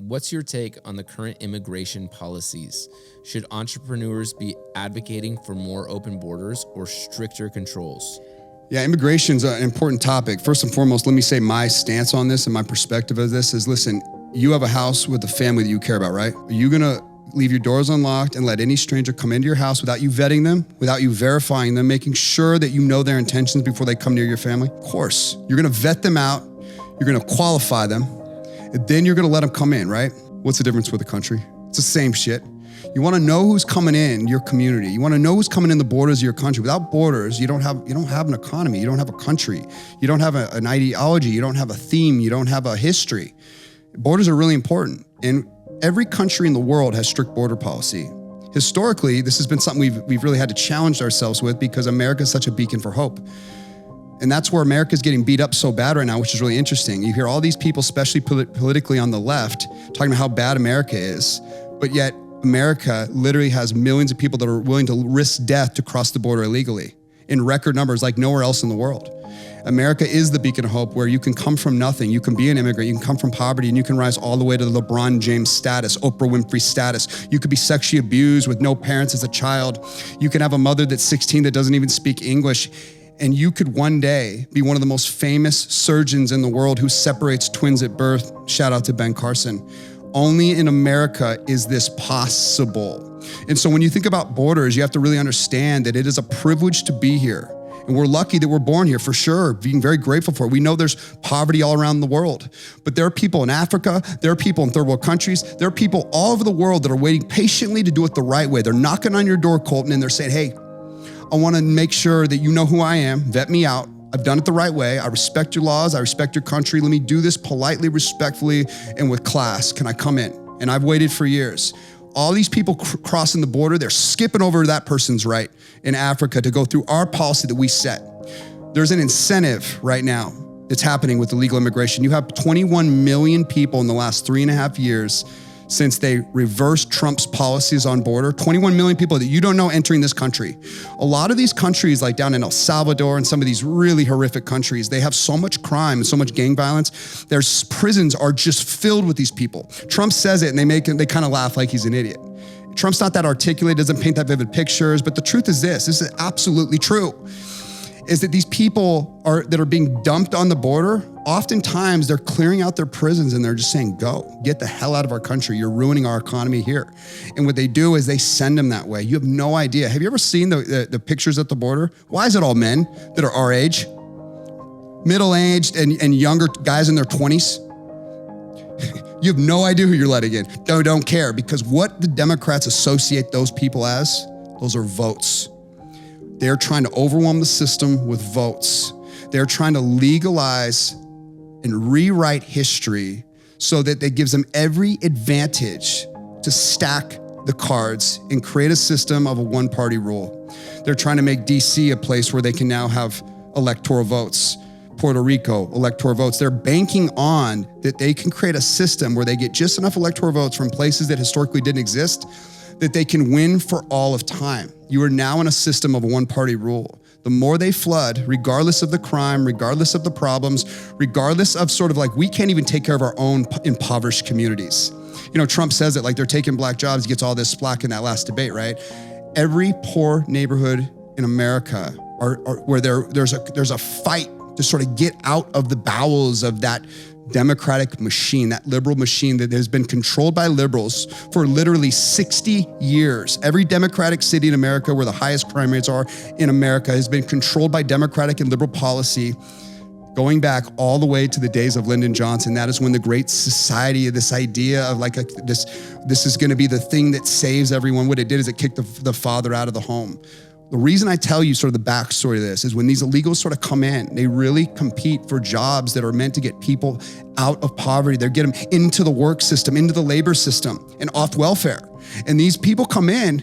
what's your take on the current immigration policies? Should entrepreneurs be advocating for more open borders or stricter controls? Yeah, immigration's an important topic. First and foremost, let me say my stance on this and my perspective of this is, listen, you have a house with a family that you care about, right? Are you gonna leave your doors unlocked and let any stranger come into your house without you vetting them, without you verifying them, making sure that you know their intentions before they come near your family? Of course, you're gonna vet them out, you're gonna qualify them, and then you're gonna let them come in, right? What's the difference with a country? It's the same shit. You wanna know who's coming in your community. You wanna know who's coming in the borders of your country. Without borders, you don't have an economy, you don't have a country, you don't have an ideology, you don't have a theme, you don't have a history. Borders are really important. And every country in the world has strict border policy. Historically, this has been something we've really had to challenge ourselves with because America is such a beacon for hope. And that's where America is getting beat up so bad right now, which is really interesting. You hear all these people, especially politically on the left, talking about how bad America is, but yet America literally has millions of people that are willing to risk death to cross the border illegally in record numbers like nowhere else in the world. America is the beacon of hope where you can come from nothing, you can be an immigrant, you can come from poverty, and you can rise all the way to the LeBron James status, Oprah Winfrey status. You could be sexually abused with no parents as a child. You can have a mother that's 16 that doesn't even speak English. And you could one day be one of the most famous surgeons in the world who separates twins at birth. Shout out to Ben Carson. Only in America is this possible. And so when you think about borders, you have to really understand that it is a privilege to be here. And we're lucky that we're born here, for sure, being very grateful for it. We know there's poverty all around the world, but there are people in Africa, there are people in third world countries, there are people all over the world that are waiting patiently to do it the right way. They're knocking on your door, Colton, and they're saying, hey, I wanna make sure that you know who I am, vet me out. I've done it the right way. I respect your laws. I respect your country. Let me do this politely, respectfully, and with class. Can I come in? And I've waited for years. All these people crossing the border, they're skipping over that person's right in Africa to go through our policy that we set. There's an incentive right now that's happening with illegal immigration. You have 21 million people in the last 3.5 years since they reversed Trump's policies on border, 21 million people that you don't know entering this country. A lot of these countries, like down in El Salvador and some of these really horrific countries, they have so much crime and so much gang violence. Their prisons are just filled with these people. Trump says it and they kind of laugh like he's an idiot. Trump's not that articulate, doesn't paint that vivid pictures, but the truth is this is absolutely true, is that these people that are being dumped on the border, oftentimes they're clearing out their prisons and they're just saying, go, get the hell out of our country. You're ruining our economy here. And what they do is they send them that way. You have no idea. Have you ever seen the pictures at the border? Why is it all men that are our age? Middle-aged and younger guys in their 20s? You have no idea who you're letting in. Don't care, because what the Democrats associate those people as, those are votes. They're trying to overwhelm the system with votes. They're trying to legalize and rewrite history so that it gives them every advantage to stack the cards and create a system of a one-party rule. They're trying to make DC a place where they can now have electoral votes. Puerto Rico, electoral votes. They're banking on that they can create a system where they get just enough electoral votes from places that historically didn't exist that they can win for all of time. You are now in a system of a one-party rule. The more they flood, regardless of the crime, regardless of the problems, regardless of sort of like, we can't even take care of our own impoverished communities. You know, Trump says it like they're taking black jobs. He gets all this flack in that last debate, right? Every poor neighborhood in America where there's a fight to sort of get out of the bowels of that democratic machine, that liberal machine that has been controlled by liberals for literally 60 years. Every democratic city in America where the highest crime rates are in America has been controlled by democratic and liberal policy going back all the way to the days of Lyndon Johnson. That is when the Great Society, this idea of like this is gonna be the thing that saves everyone. What it did is it kicked the father out of the home. The reason I tell you sort of the backstory of this is when these illegals sort of come in, they really compete for jobs that are meant to get people out of poverty. They get them into the work system, into the labor system, and off welfare. And these people come in,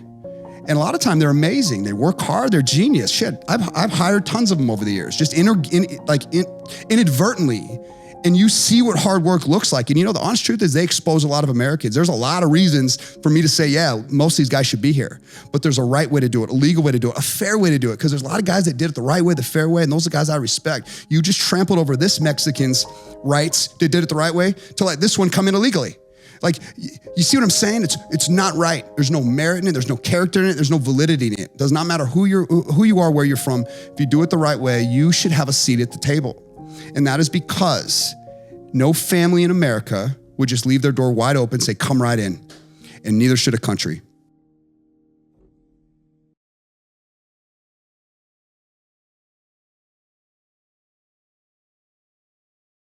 and a lot of time they're amazing. They work hard, they're genius. Shit, I've hired tons of them over the years, just inadvertently. And you see what hard work looks like. And you know, the honest truth is they expose a lot of Americans. There's a lot of reasons for me to say, yeah, most of these guys should be here. But there's a right way to do it, a legal way to do it, a fair way to do it. Because there's a lot of guys that did it the right way, the fair way, and those are the guys I respect. You just trampled over this Mexican's rights that did it the right way to let this one come in illegally. Like, you see what I'm saying? It's not right. There's no merit in it. There's no character in it. There's no validity in it. Does not matter who you are, where you're from. If you do it the right way, you should have a seat at the table. And that is because no family in America would just leave their door wide open, say, come right in. And neither should a country.